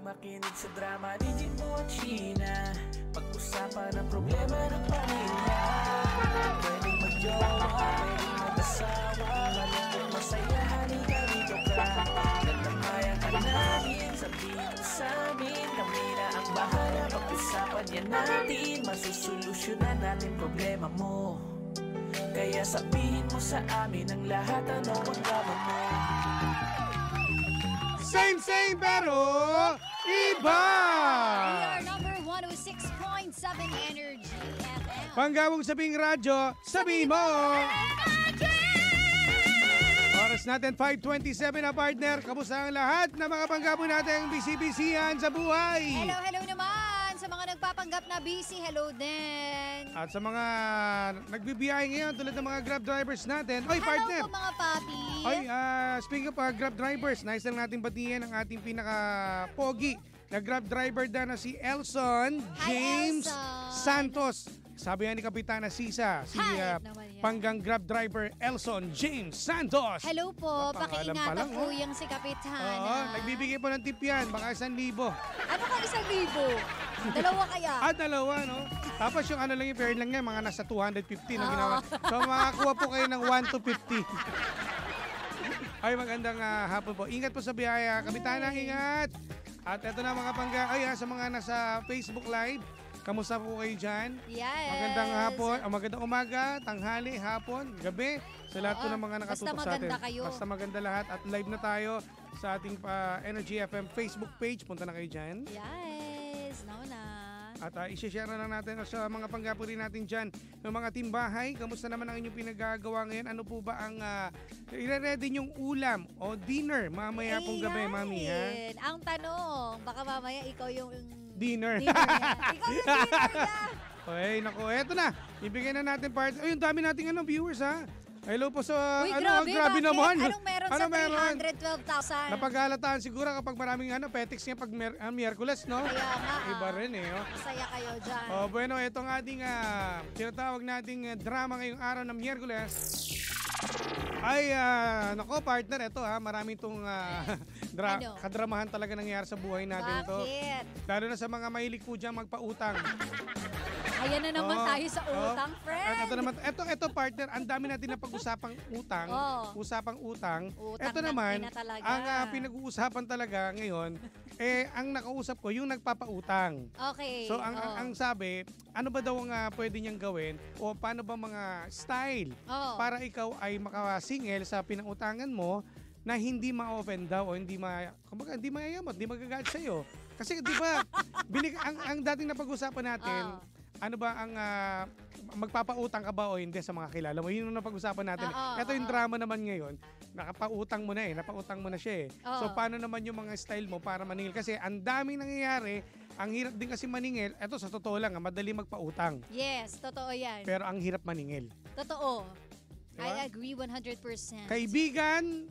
makinig sa drama ni Jimbo at Sheena. Pag-usapan ang problema ng pamilya. Pwedeng magjowa, pwedeng mag-asawa. Malungkot masaya, halika dito ka. Nagtamayan ka namin, sabihin mo sa amin. Kami na ang bahala, pag-usapan yan natin. Masusolusyonan natin problema mo. Kaya sabihin mo sa amin ang lahat, ano ang gawa mo. Same pero iba! We are number 106.7 Energy FM. Panggawang sabing radyo, sabihin mo! Oras natin 5:27 na partner. Kamusta ang lahat na mga panggabo natin busy-busyhan sa buhay? Hello naman sa mga nagpapanggap na busy. Hello din. At sa mga nagbibiyahe ngayon tulad ng mga Grab drivers natin. Oy, partner! Hello po mga papi. Oy, speaking of Grab drivers, nais lang natin batiyan ang ating pinaka-pogi na Grab driver na si Elson James Santos. Sabi nga ni Kapitana Sisa, si panggang Grab driver Elson James Santos. Hello po, pakiingatan po yung si Kapitana. Oo, nagbibigay po ng tip yan, baka 1,000. Ano ka 1,000? Dalawa kaya? Dalawa, no? Tapos yung ano lang yung fare lang niya, mga nasa 250 na ginawa. So makakuha po kayo ng 1 to 50. Ay, magandang hapon po. Ingat po sa biyaya. Kapitana, ingat! At eto na mga sa mga nasa Facebook Live, kamusta po kayo dyan? Yes. Magandang hapon, magandang umaga, tanghali, hapon, gabi. Sa lahat po ng mga nakatutok sa atin. Kayo. Basta maganda lahat. At live na tayo sa ating Energy FM Facebook page. Punta na kayo dyan. Yes, na. At isi-share na lang natin sa mga panggapuri natin dyan ng mga timbahay. Kamusta naman ang inyong pinagagawa ngayon? Ano po ba ang i-ready nyong ulam o dinner mamaya pong gabi, mami? Ha? Ang tanong, baka mamaya ikaw yung dinner. Ikaw yung dinner na. Okay, naku, eto na. Ibigay na natin part. Ay, yung dami nating viewers, ha? Hello po sa grabe naman. Anong meron sa 312,000? Napag-alataan siguro kapag maraming petics niya pag Miyerkules, no? Kaya nga. Iba rin eh. Oh. Masaya kayo dyan. Bueno, itong ating tinatawag nating drama ngayong araw ng Miyerkules. Ay, nako partner, ito maraming itong kadramahan talaga nangyayari sa buhay natin. Bakit? Lalo na sa mga mahilig po dyan magpautang. Ayan na naman tayo sa utang, friend. Ito partner, ang dami natin na pag-usapang utang. Usapang utang. Ito naman, ang pinag-uusapan talaga ngayon, ang nakausap ko, yung nagpapautang. Okay. So, ang sabi, ano ba daw ang pwede niyang gawin o paano ba mga style para ikaw ay makasingil sa pinangutangan mo na hindi ma-offend daw o hindi mayayamot, hindi magagalit sa'yo. Kasi di ba, ang dating napag-usapan natin, ano ba ang magpapautang ka ba o hindi sa mga kilala mo? Yun yung napag-usapan natin. Ito yung drama naman ngayon. Napautang mo na siya eh. So paano naman yung mga style mo para maningil? Kasi ang daming nangyayari, ang hirap din kasi maningil. Ito sa totoo lang, madali magpautang. Yes, totoo yan. Pero ang hirap maningil. Totoo. Diba? I agree 100%. Kaibigan,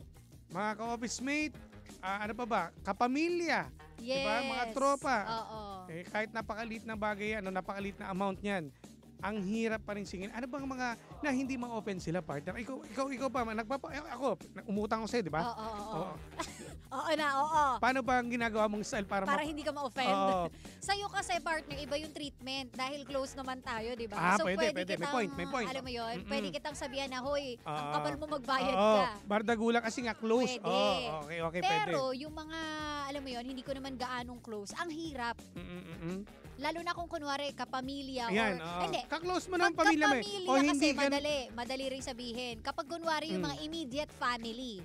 mga ka-office mate, ano pa ba? Kapamilya. Yes. Diba? Mga tropa. Oo. Kahit napakalit na bagay yan, napakalit na amount niyan, ang hirap pa rin singin. Ano bang mga na hindi ma-open sila, partner? Ikaw pa, ako, umutang ako sa'yo, di ba? Oo. Paano ba ang ginagawa mong style para hindi ka ma-offend? Sa'yo kasi, partner, iba yung treatment dahil close naman tayo, di ba? So, pwede. May point. Alam mo yun, pwede kitang sabihan na, hoy, ang kapal mo magbayad ka. Bardagulang kasi nga close. Pwede. Okay, pero, pwede. yung mga, alam mo yun, hindi ko naman gaanong close. Ang hirap. Lalo na kung kunwari, kapamilya hindi. Ka-close mo na ang pamilya mo. O hindi madali rin sabihin. Kapag kunwari yung mga immediate family,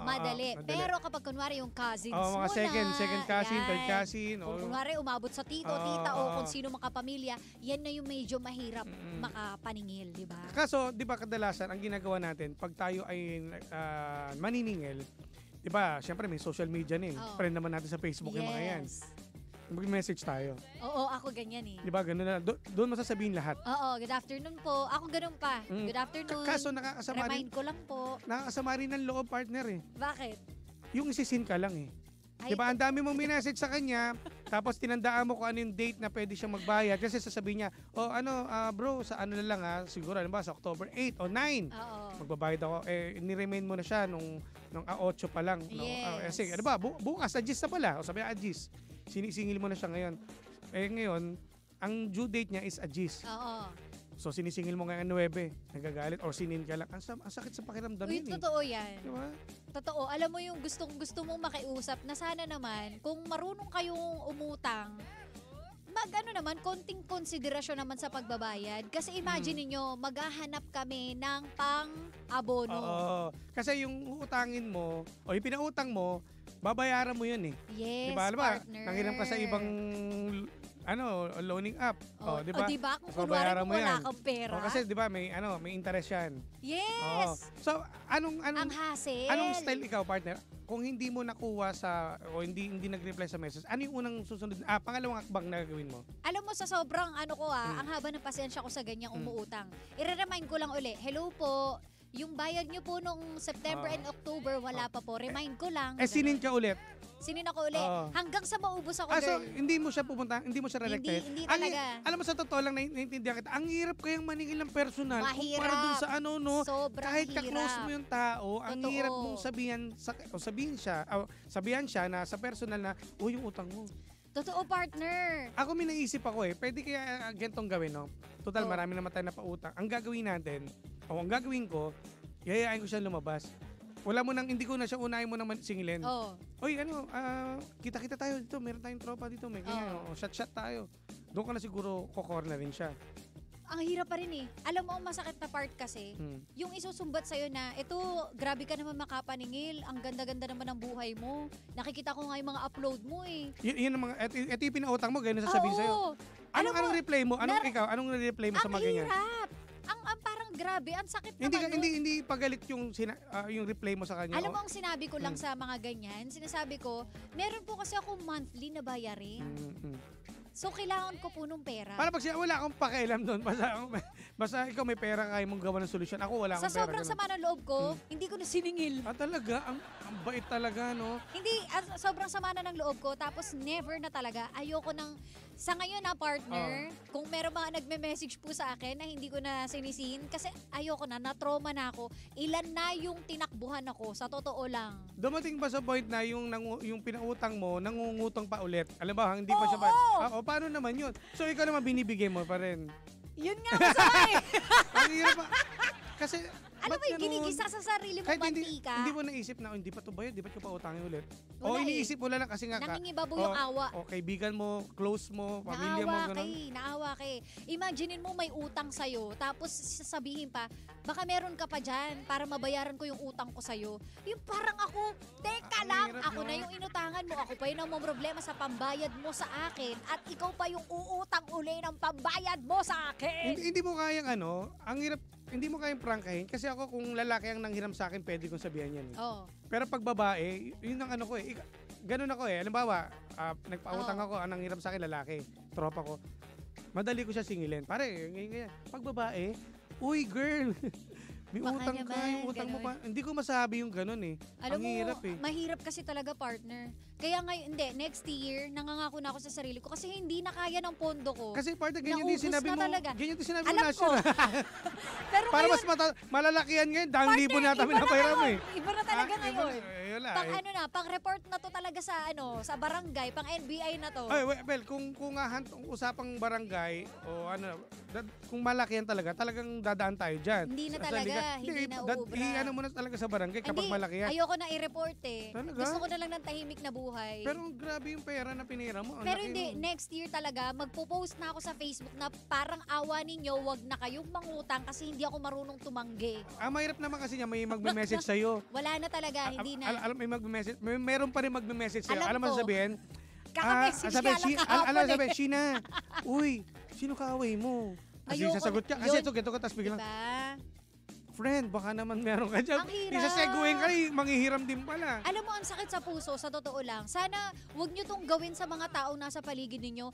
madali. Pero kapag kunwari yung cousins mo mga second cousin, third cousin. Kung kunwari umabot sa tito, tita o kung sino makapamilya, yan na yung medyo mahirap makapaningil, di ba? Kaso, di ba kadalasan, ang ginagawa natin, pag tayo ay maniningil, di ba, syempre may social media na friend naman natin sa Facebook yung mga yan. Mag-message tayo. Oo, ako ganyan eh. Di ba, ganun na. Doon masasabihin lahat. Oo, good afternoon po. Ako ganun pa. Good afternoon. Kaso nakakasama rin. Remind ko lang po. Nakakasama rin ng loob, partner eh. Bakit? Yung isisin ka lang eh. Di ba, ang dami mong minessage sa kanya, tapos tinandaan mo kung ano yung date na pwede siyang magbayad. Kasi sasabihin niya, bro, sa ano na lang siguro, ano ba, sa October 8 o 9. Oo. Magbabayad ako. Ni-remind mo na siya nung 8 pa lang. No? Yes. Kasi, ano ba, bukas, Agis na pala. O sabi, Agis. sinisingil mo na siya ngayon. Ngayon, ang due date niya is a GIS. Oo. So, sinisingil mo ngayon 9, nagagalit, or sinin ka lang. Ang sakit sa pakiramdam Uy, yun totoo yan. Diba? Totoo. Alam mo yung gusto mong makiusap na sana naman, kung marunong kayong umutang, konting konsiderasyon naman sa pagbabayad. Kasi imagine niyo maghahanap kami ng pang-abono. Oo. Kasi yung utangin mo, o yung pinautang mo, babayaran mo yun eh. Yes, diba? partner. Nanghiram ka sa ibang loaning app. Oh, diba? diba? Kung kunwari mo wala kang pera. Kasi diba may interest yan. Yes. So, ang hassle. Anong style ikaw, partner? Kung hindi mo nakuha o hindi nag-reply sa message, ano yung unang susunod? Pangalawang akbang na gagawin mo? Alam mo, sa sobrang ang haba ng pasensya ko sa ganyang umuutang. I-remind ko lang uli, hello po, yung bayad nyo po nung September and October, wala pa po. Remind ko lang. Sinin ka ulit. Sinin ako ulit. Hanggang sa maubos ako, So, hindi mo siya pupunta, hindi mo siya re-rectify? Hindi talaga. Alam mo, sa totoo lang, naiintindihan kita. Ang hirap kayang maningil ng personal. Mahirap. Kumpara dun sa Sobrang kahit hirap. ka-close mo yung tao, ang Totoo. hirap mong sabihan siya na sa personal na, yung utang mo. Totoo, partner. Ako may naisip ako pwede kaya gantong gawin, no? Total, marami naman tayo na pautang. Ang gagawin natin, ang gagawin ko, yayayain ko siya lumabas. Hindi ko na siya unahin mo naman singilin. Oy, kita-kita tayo dito, meron tayong tropa dito, may ganyan, shot tayo. Doon ka na siguro ko-cornerin siya. Ang hirap pa rin eh. Alam mo, ang masakit na part kasi, yung isusumbat sa'yo na, ito, grabe ka naman makapaningil, ang ganda-ganda naman ng buhay mo. Nakikita ko nga yung mga upload mo eh. Yun ang ito yung pinautang mo, ganyan sasabihin sa'yo. Anong reply mo? Anong reply mo sa mga ganyan? Ang hirap. Ang parang grabe, ang sakit naman. Hindi pagalit yung reply mo sa kanya. Alam mo, ang sinabi ko lang sa mga ganyan, sinasabi ko, meron po kasi ako monthly na bayarin. So, kailangan ko po nung pera. Para pag wala akong pakialam doon. Basta ikaw may pera, kaya mong gawa ng solusyon. Ako wala akong pera. Sa sobrang sama ng loob ko, hindi ko na siningil. Talaga? Ang bait talaga, no? Hindi, sobrang sama na ng loob ko. Tapos never na talaga. Ayoko nang, sa ngayon na partner, kung meron mga nagme-message po sa akin na hindi ko na sinisihin, kasi ayoko na, na-trauma na ako. Ilan na yung tinakbuhan ako, sa totoo lang. Dumating ba sa point na yung pinautang mo, nangungutang pa ulit? Alam ba, hindi pa siya paano naman yun? So, ikaw naman binibigay mo pa rin. Yun nga masama eh. Ang hirap pa. Kasi, alam mo yung ginigisa sa sarili mo, mantika. Hindi mo naisip na, hindi pa ito bayad, di ba ko pa utangin ulit? Iniisip mo lang kasi nga nangingibabaw yung awa. Kaibigan mo, close mo, pamilya mo, gano'n. Naawa kay. Imaginein mo may utang sa'yo, tapos sasabihin pa, baka meron ka pa dyan para mabayaran ko yung utang ko sa'yo. Yung parang ako, teka lang, ako na yung inutangan mo, ako pa yung problema sa pambayad mo sa akin, at ikaw pa yung uutang uli ng pambayad mo sa akin. Hindi mo kayang ang hirap, hindi mo kayang prangkahin kasi ako kung lalaki ang nanghiram sa akin, pwede kong sabihan yan. Pero pag babae, yun ang ko ganun ako Halimbawa, nagpautang ako, ang nanghiram sa akin lalaki, tropa ko. Madali ko siya singilin. Pare, ganyan. Pag babae, uy girl, may baka utang naman, ka, yung utang mo pa. Hindi ko masabi yung ganun Alam ang hirap mahirap kasi talaga, partner. Kaya ngayon, next year, nangangako na ako sa sarili ko kasi hindi na kaya ng pondo ko. Kasi partner, ganyan din sinabi mo. Ganyan din sinabi mo last year. Pero para ngayon, mas malalakihan ngayon, 10,000 na natin pinapahiram Iba na talaga ngayon. Wala, pang report na to talaga sa barangay, pang NBI na to. Well, kung usapang barangay o kung malakihan talagang dadaan tayo diyan. Hindi na talaga, hindi na uubra. Mo na talaga sa barangay kapag malakihan. Ayoko na i-report Talaga? Gusto ko na lang ng tahimik na buhay. Pero grabe yung pera na pinira mo. Pero hindi, next year talaga, magpo-post na ako sa Facebook na parang awa ninyo, wag na kayong mangutang kasi hindi ako marunong tumanggi. Mahirap naman kasi niya, may magme-message sa'yo. Wala na talaga, hindi na. May magme-message, meron pa rin magme-message sa'yo. Alam mo sabihin? Kaka-message ka lang kahapon Alam sabihin, Sheena, uy, sino kaaway mo? Kasi sasagot ka, kasi ito ka, tapos biglang, friend, baka naman meron ka dyan. Ang hirap. Isaseguin ka, manghihiram din pala. Alam mo, ang sakit sa puso, sa totoo lang. Sana, wag nyo tong gawin sa mga taong nasa paligid ninyo.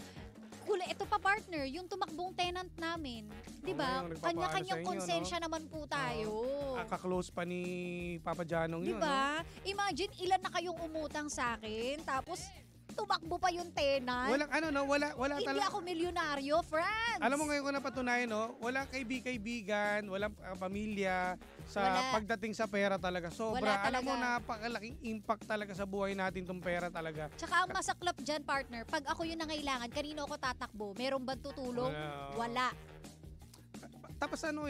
Ito pa partner, yung tumakbong tenant namin. Diba? Kanya-kanyang konsensya naman po tayo. Kaklose pa ni Papa Janong yun. Diba? Imagine, ilan na kayong umutang sa akin, tapos tumakbo pa yung tenant. Walang ano, no? Wala Hindi talaga. ako milyonaryo, friends. Alam mo ngayon ko napatunayan, no? Walang kaibigan, walang pamilya sa Wala. pagdating sa pera talaga. Sobra. Wala Alam mo, talaga. napakalaking impact talaga sa buhay natin tong pera talaga. Tsaka ang masaklap dyan, partner, pag ako yung nangailangan, kanino ako tatakbo? Meron ba tutulong? Wala. Tapos ano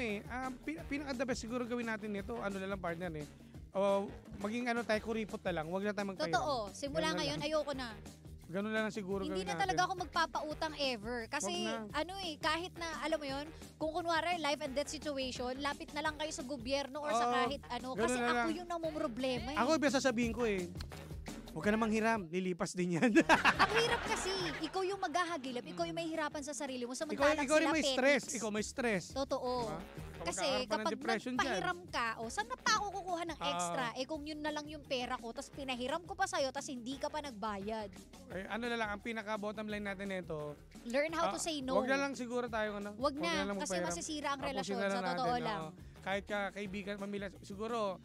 pinaka-the best siguro gawin natin nito, ano na lang partner o maging tayo kuripot na lang, wag na tayo magpahiram. Totoo. Simula Ganun na ngayon, lang. ayoko na. Ganun na lang siguro Hindi gawin na natin. talaga ako magpapautang ever. Kasi Wag na. kahit na, alam mo yon, kung kunwari life and death situation, lapit na lang kayo sa gobyerno or sa Oo, kahit ano. ganun Kasi na ako lang. yung namumroblema eh. Ako iba sasabihin ko huwag ka namang hiram, lilipas din yan. Ang hirap kasi, ikaw yung maghahagilap, ikaw yung may hirapan sa sarili mo, samantalang ikaw rin sila may petics. stress, ikaw may stress. Totoo. Diba? Kasi Magkakaroon pa ng kapag depression dyan. nagpahiram ka, saan na pa ako kukuha ng extra? Kung yun na lang yung pera ko, tapos pinahiram ko pa sa'yo, tapos hindi ka pa nagbayad. Ano na lang, ang pinaka-bottom line natin nito, Learn how to say no. Wag na lang siguro tayo Wag na, lang kasi magpahiram. masisira ang Tapusin relasyon, na sa totoo natin, lang. Kahit kaibigan, pamilya, siguro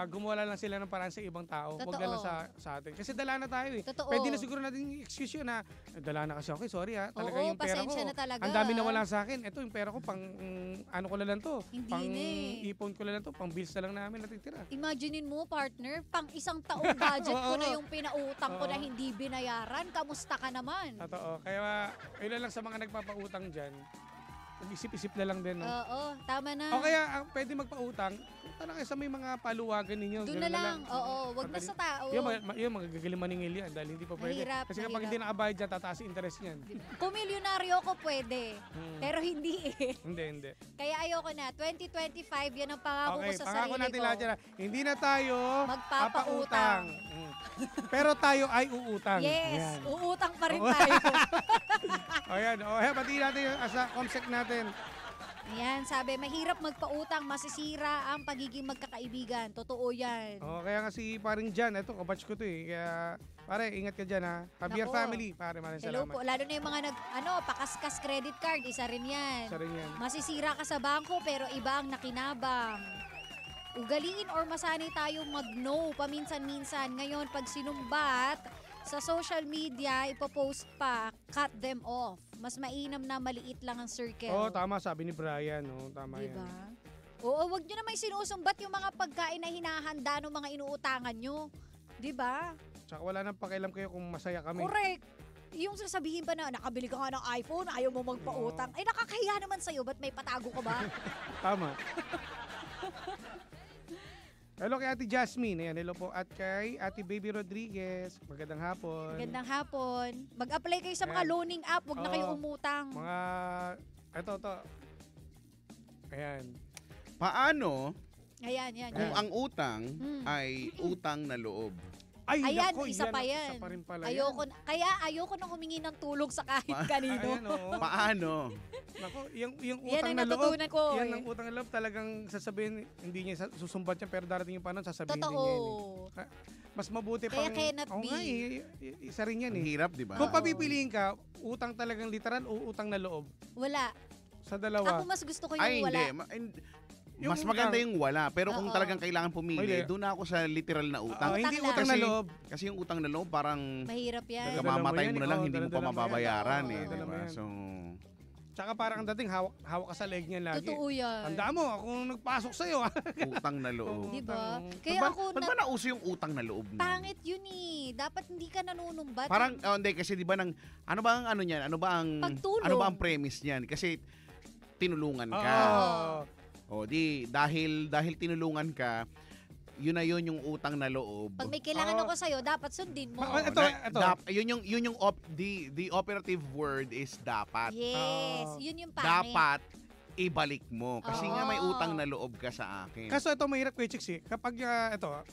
gumawa lang sila ng paraan sa ibang tao. Huwag na lang sa atin. Kasi dala na tayo Totoo. Pwede na siguro natin yung excuse yun na dala na kasi ako. Sorry talaga Oo, yung pera ko. pasensya na talaga. Ang dami na wala sa akin. Ito yung pera ko pang ano ko na lang to. Hindi pang na eh. ipon ko na lang to. Pang bills na lang namin natitira. Imaginein mo, partner, pang isang taong budget ko na yung pinautang ko na Oo. hindi binayaran. Kamusta ka naman? Totoo. Kaya yun na lang sa mga nagpapautang dyan. Mag-isip-isip na lang din. No? Oo, tama na. O kaya pwede magpautang. Punta na kayo sa may mga paluwagan ninyo. Doon Ganun na lang. Oo, wag na sa tao. Yung magagaling maningil yan dahil hindi pa pwede. Mahirap, Kasi kapag mahirap. hindi nakabayad dyan, tataas yung interest niyan. Kung milyonaryo ko, pwede. Pero hindi eh. Hindi. Kaya ayoko na. 2025, yan ang pangako ko Okay, sa pangako sarili natin ko. lahat yan. Hindi na tayo Magpapautang. Pero tayo ay uutang. Yes, Ayan. uutang pa rin Oo. tayo. Ayan. Pati natin yung asa comsec natin. Ayan, sabi, mahirap magpautang, masisira ang pagiging magkakaibigan. Totoo yan. Kaya nga si paring Jan, ito, kabatch ko to Kaya, pare, ingat ka dyan ha. Javier Nako. family, pare, maraming Hello salamat. po, lalo na yung mga pakaskas credit card, isa rin yan. Isa rin yan. Masisira ka sa bangko pero iba ang nakinabang. Ugaliin or masanay tayong mag-no paminsan-minsan. Ngayon, pag sinumbat sa social media, ipopost pa, cut them off. Mas mainam na maliit lang ang circle. Tama, sabi ni Brian. Tama Diba? yan. Oo, wag nyo naman sinusumbat yung mga pagkain na hinahanda ng mga inuutangan nyo. Diba? Tsaka wala nang pakialam kayo kung masaya kami. Correct. Yung sasabihin pa na, nakabili ka nga ng iPhone, ayaw mo magpautang. Ay, nakakahiya naman sa'yo, ba't may patago ka ba? Tama. Hello kay Ate Jasmine. Ayan, hello po. At kay Ate Baby Rodriguez. Magandang hapon. Magandang hapon. Mag-apply kayo sa mga Ayan. loaning app, wag na Oo. kayo umutang. Mga, ito. Ayan. Paano Ayan, yan. kung yan. ang utang Hmm. ay utang na loob? Ay, Ayan, nako, isa pa yan. Isa pa rin pala Ayoko nang humingi ng tulong sa kahit kanino. Ayan, oo. Paano? Nako, yung Yan utang ang na loob. natutunan ko. Yan ang utang na loob talagang sasabihin, hindi niya susumbat yan, pero darating yung panon, sasabihin din Totoo. niya. Mas mabuti Kaya pang... cannot Oo be. nga isa rin yan Ang hirap, di ba? Kung papipiliin ka, utang talagang literal o utang na loob? Wala. Sa dalawa. Ako mas gusto ko yung Ay, wala. Mas Yung maganda utang. yung wala. Pero kung Oo. talagang kailangan pumili, Pwede. doon ako sa literal na utang. Hindi Utang utang na lang. loob. Kasi yung utang na loob, parang Mahirap yan. Dala- kamamatay yan, mo na ikaw, lang, hindi mo pa dala-dala mo yan. mababayaran Oo, eh. dala Di mo ba? yan. So, Tsaka parang ang dating, hawak ka sa leg niya lagi. Totoo yan. Tanda mo, kung nagpasok sa'yo. utang na loob. Di ba? Utang. Kaya ako, Ba't ba nauso yung utang na loob? nun? pangit yun eh. Dapat hindi ka nanunumbat. Parang, hindi, kasi di ba ano ba ang ano niyan? Ano ba ang, Pagtulong. ano ba ang premise niyan? Kasi tinulungan ka. Oo. O di, dahil tinulungan ka, yun na yun yung utang na loob. Pag may kailangan Oo. ako sa'yo, dapat sundin mo. Ma- ito. Yun yung the operative word is dapat. Yes, yun yung pangit. Dapat ibalik mo. Kasi nga may Oo. utang na loob ka sa akin. Kaso ito mahirap kay Chicks Kapag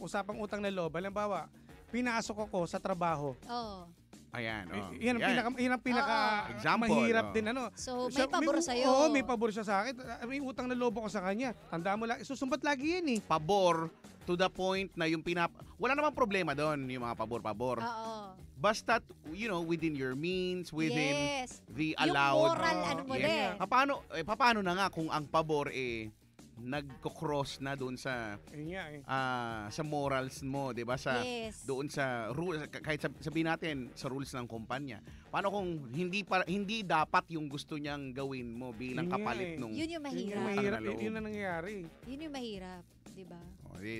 usapang utang na loob, halimbawa, pinasok ako sa trabaho. Oo. Ayan. Oh. Yan ang pinaka Example, mahirap oh. din So, Siya- may pabor sa'yo. Oo, may pabor siya sa akin. May utang na loob ako sa kanya. Tandaan mo lang, susumbat lagi yan eh. Pabor to the point na yung wala namang problema doon yung mga pabor-pabor. Oo. Basta, within your means, within Yes. the Yung allowed. moral, ano mo Yes. din. Paano na nga kung ang pabor nagko-cross na doon sa Ayun nga eh. sa morals mo, 'di ba? Sa Yes. doon sa rules, kahit sabihin natin sa rules ng kumpanya. Paano kung hindi dapat yung gusto niyang gawin mo bilang Yun nga kapalit eh. nung Yun yung Yun yung mahirap. mahirap, Utang na loob. yun na nangyayari. Yun yung mahirap, di ba?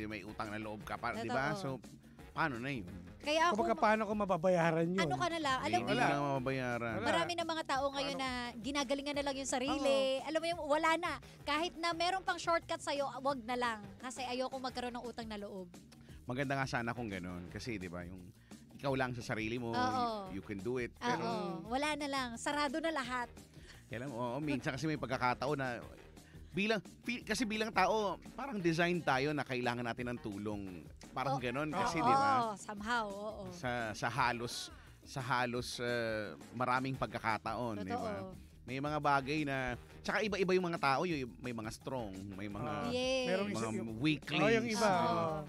may utang na loob ka pa, 'di ba? Totoo. So paano na 'yun? Kaya ako, Kumbaga paano ko mababayaran yun? ano ka na lang, alam mo Hindi wala. yun, na mababayaran. Wala. marami ng mga tao ngayon na ginagalingan na lang yung sarili. Alam mo yung wala na. Kahit na meron pang shortcut sa'yo, wag na lang. Kasi ayoko magkaroon ng utang na loob. Maganda nga sana kung gano'n kasi 'di ba, yung ikaw lang sa sarili mo, Oo. you can do it. Oo, Pero wala na lang. Sarado na lahat. kailan minsan kasi may pagkakataon na kasi bilang tao, parang design tayo na kailangan natin ng tulong. Parang gano'n kasi, Oo, 'di ba? somehow, oo. Sa halos maraming pagkakataon, 'di ba? Totoo. May mga bagay na tsaka iba-iba yung mga tao, may mga strong, may mga Yes. Merong mga yung- weaklings. Oh, yung iba. Oo. oo.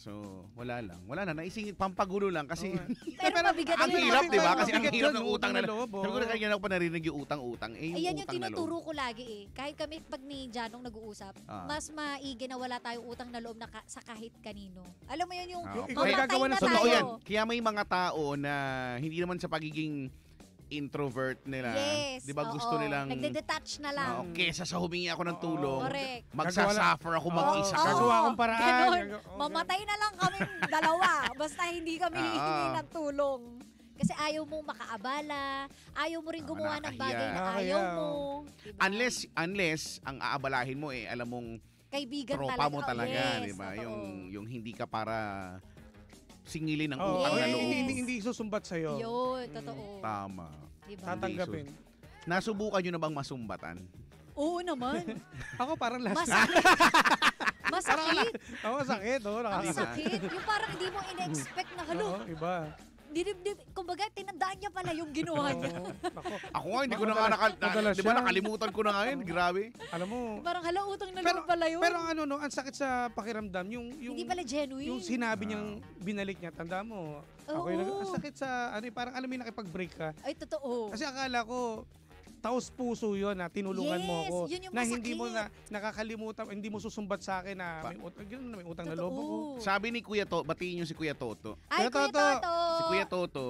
So, wala na. Naisingit, pampagulo lang kasi Oo. Pero mabigat ang yun. hirap, di ba? Kasi ang Mabigat hirap yun, ng utang na loob. oo. Sabi ko na kanina ako pa narinig yung utang-utang. Yung Ayan yung utang na loob. tinuturo ko lagi eh. Kahit kami pag ni Janong nag-uusap, mas maigi na wala tayong utang na loob na sa kahit kanino. Alam mo yun yung Okay. Ikaw yung mamatay gagawa na ng tayo. Totoo yan. Kaya may mga tao na hindi naman sa pagiging introvert nila. Yes. Di ba oo. gusto nilang Nagde-detach na lang. kesa sa humingi ako ng tulong, Correct. magsasuffer ako mag-isa. Oo. Gagawa akong paraan. Ganon. Oo, Mamatay na lang kaming dalawa. Basta hindi kami hihingi ng tulong. Kasi ayaw mo makaabala, ayaw mo rin gumawa ng bagay na Nakakahiya. ayaw mo. Diba? Unless ang aabalahin mo alam mong Kaibigan tropa talaga. mo talaga, Yes, di ba? totoo. Yung hindi ka para singilin ng Oo, utang na Yes. loob. hindi susumbat sa'yo. Yun, totoo. Tama. Diba? Tatanggapin. Nasubukan nyo na bang masumbatan? Oo naman. Ako parang last Masakit. Masakit. Ako sakit. Oo, Ang nakakasakit. sakit. Yung parang hindi mo in-expect na, halo, Oo, iba. kumbaga, tinandaan niya pala yung ginawa niya. Oo, ako. Ako nga, hindi ko na nga Madalas di ba yan. nakalimutan ko na ngayon? Grabe. Alam mo, Parang hala, utang na Pero- loob pala yun. pero ano no, ang sakit sa pakiramdam, yung hindi pala genuine. yung sinabi niyang binalik niya, tanda mo. Ako yung Oo. ang sakit sa ano, parang alam mo yung nakipag-break ka. Ay, totoo. Kasi akala ko taos puso yun na tinulungan mo Yes, ako yun yung na hindi mo masakit. na nakakalimutan, hindi mo susumbat sa akin na may utang na loob ako. Totoo. Sabi ni Kuya Toto, batiin niyo si Kuya Toto. Ay, Kuya Kuya Toto. Toto. Si Kuya Toto,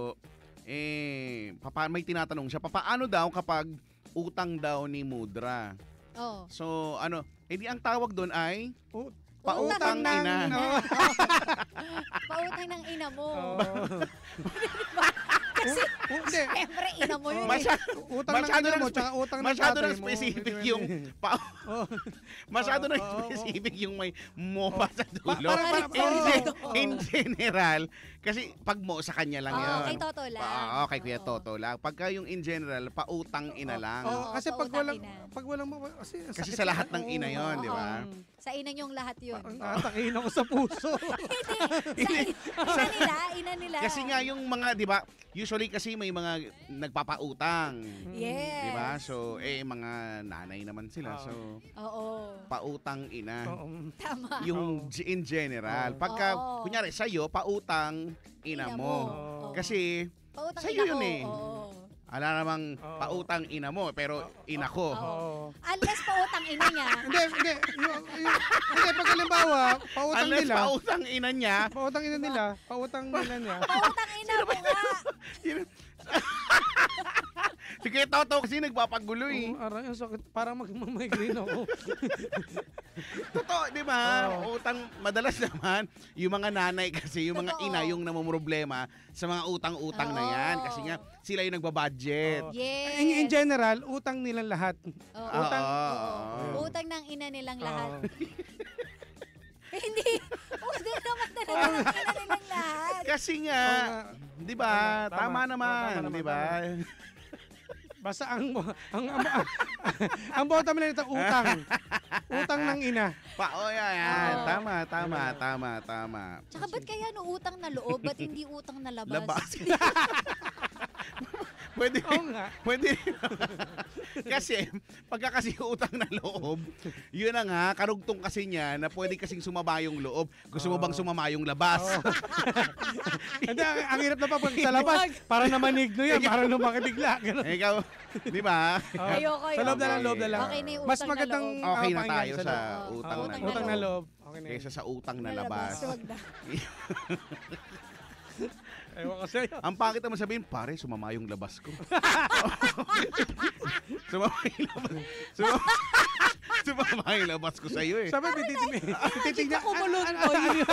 may tinatanong siya, paano daw kapag utang daw ni Mudra? Oh. So, ang tawag doon ay Oh, pautang ng- ina. Oo. Pautang ng ina mo. Oo. Kasi, Hindi. siyempre, ina mo yun. Utang ng Masyado ina na mo, tsaka utang ng masyado tatay na mo. specific Hindi yung pwede. Oo. masyado na Oo, oo. specific yung may mo pa sa dulo. Parang- In general, kasi pag mo sa kanya lang Oo, yun. kay Toto lang. Oo, kay Kuya Oo. Toto lang. Pagka yung in general, pautang ina lang. Oo, kasi pag pautang walang ina. kasi, ang Kasi sakit sa lahat ng Oo. ina yon, di ba? Sa ina niyong lahat yun. Ang atakin ako sa puso. Hindi. Sa ina nila. Kasi nga yung mga, di ba, usually kasi may mga nagpapautang. Yes. Di ba? So, mga nanay naman sila. Oo. So, Oo. pautang ina. Oo. Tama. Yung in general. Pagka, Oo. kunyari, sa'yo, pautang ina mo. Oo. Kasi, Pautang sa'yo ina yun ko. eh. Oo. ala namang Oo. pautang ina mo, pero ina ko. Oo. Unless pautang ina niya. Hindi. Hindi, pag halimbawa, pautang Unless nila. pautang ina niya, Pautang ina nila. Pautang nila niya. Pautang ina mo nga. sige Toto kasi nagpapagulo eh. Aray, ang sakit. Parang mag-migraine ako. Totoo, di ba? Oo. Utang, madalas naman, yung mga nanay kasi, yung mga Totoo. ina yung namumroblema sa mga utang-utang na Oo. yan. Kasi nga, sila yung nagbabudget. Oo. Yes. In general, utang nilang lahat. Oo. utang- Oo. Utang ng ina nilang lahat. Oo. Hindi. Utang naman talaga ng ina nilang lahat. Kasi Oo nga, nga. di ba? Tama. Tama naman, Oo, tama di ba? Basta ang bottom line nito, utang. Utang ng ina. Yan. Oo. Tama. Tsaka ba't kaya no utang na loob? Ba't hindi utang na labas? Labas. pwede, Oo nga. pwede, Kasi, pagka kasi utang na loob, yun na nga, karugtong kasi niya na pwede kasing sumama yung loob. Gusto mo bang sumama yung labas? Hindi, ang hirap na pa pag sa labas. Para na manigno yan, para lumaki bigla. Ganun. Ikaw, di ba? Ayoko Sa loob na lang, loob na lang. Okay na yung Mas utang na magandang loob. Okay na pakinggan tayo sa loob. utang Oo, na utang na loob. loob. Okay na yun. Kaysa sa utang na labas. Wag na. Ewan ko sa'yo. Ang pangit naman sabihin, pare, sumama yung labas ko. Sumama yung labas. Sumama yung labas ko sa'yo eh. Sabi, titignan. kumulong Ano yun?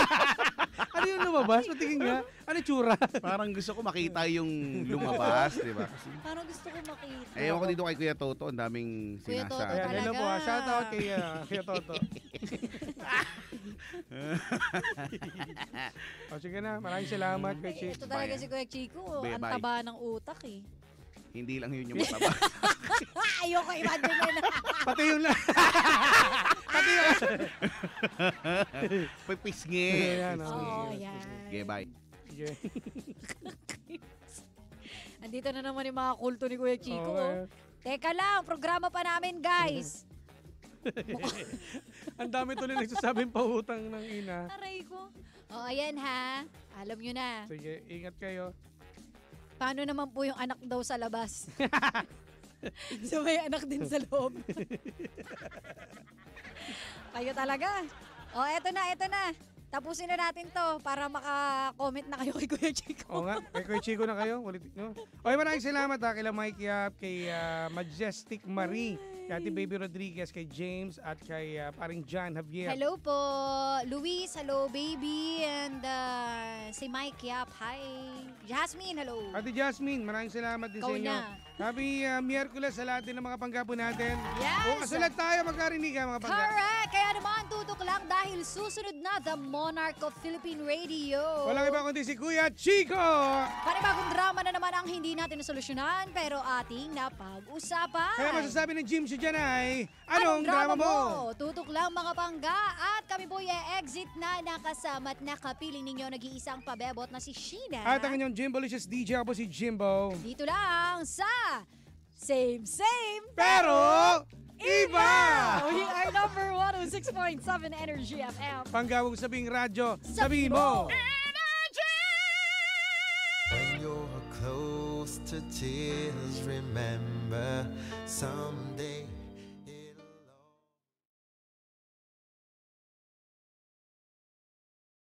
Ano yung lumabas? Patingin nga. Ano yung tsura? Parang gusto ko makita yung lumabas, di ba? Kasi, Parang gusto ko makita. ewan ko dito kay Kuya Toto, ang daming Kuya Toto, sinasa. Ayan, hello po. Talaga. Shout out kay Kuya Toto. O sige na, maraming salamat kay Chick. Ito talaga si Kuya Chico. Ang Bye-bye. taba ng utak eh. Hindi lang yun yung mataba. Ayoko imagine na. Pati yung Pati yung Pipisngi. Ayan, Oo, yan. Okay, bye. Sige. Andito na naman yung mga kulto ni Kuya Chico. Okay. Teka lang, programa pa namin guys. Ang dami tuloy nagsasabing pautang ng ina. Aray ko. O ayan ha. Alam nyo na. Sige, ingat kayo. Paano naman po yung anak daw sa labas? So may anak din sa loob. Kayo talaga. O eto na. Tapusin na natin to para maka-comment na kayo kay Kuya Chico. Oo nga, kay Kuya Chico na kayo. Ulit nyo. Okay, maraming salamat kay Mike Yap, kay Majestic Marie, kay Ate Baby Rodriguez, kay James, at kay paring John Javier. Hello po, Luis. Hello, baby. And si Mike Yap. Hi. Jasmine, hello. Ate Jasmine, maraming salamat din Ikaw sa inyo. na. Happy Miyerkules sa lahat din ng mga panggapo natin. Yes! Bukas ulit tayo magkarinig mga panggapo. Correct! Kaya naman, tutok lang dahil susunod na The Monarch of Philippine Radio. Walang iba kundi si Kuya Chico! Panibagong drama na naman ang hindi natin nasolusyonan pero ating napag-usapan. Kaya masasabi ng Jim si dyan ay, anong drama mo? Tutok lang mga pangga at kami po exit na nakasama at nakapiling ninyo nag-iisang pabebot na si Sheena. At ang inyong Jimbolicious DJ ako po si Jimbo. Dito lang sa Same Pero, iba! We are number 106.7 Energy FM. Panggawang sabing radyo, sabi mo. When you're close to tears, remember someday.